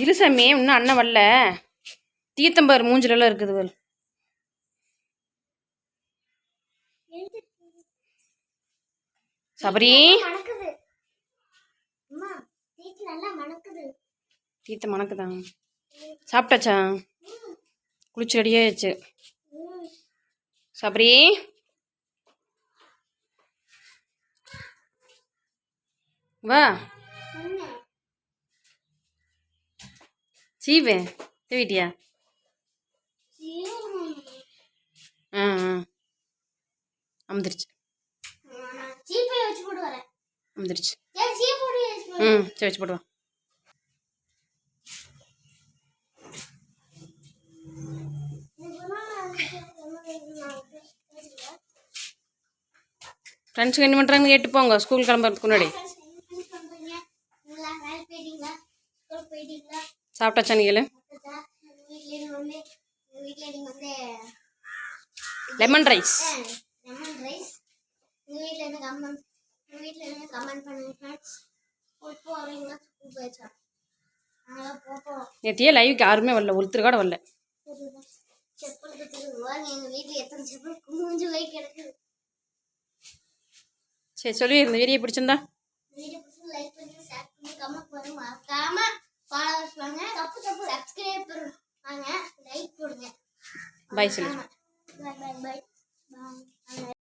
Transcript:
இருசாமி இன்னும் அண்ணன் வரல. தீர்த்தம்பார் மூஞ்சிலெல்லாம் இருக்குது வேல். சபரி தீர்த்தம் மணக்குதான். சாப்பிட்டாச்சா? குளிச்சு ரெடியாச்சு. சபரி வா. சீவே தேவிட்டியா? அமுதிருச்சு. அமுதிருச்சு. சரி வச்சு போடுவா. ஃப்ரெண்ட்ஸுக்கு என்ன பண்ணுறாங்கன்னு கேட்டு போங்க ஸ்கூல் கிளம்புறதுக்கு முன்னாடி. சாப்பிட்டாச்சா நீங்கள? Lemon rice. நேற்றையே லைவுக்கு யாருமே வரல, ஒருத்தர் கூட வரல. சரி சொல்லி இந்த வீடியோ பிடிச்சிருந்தா பாய் சொல்லு.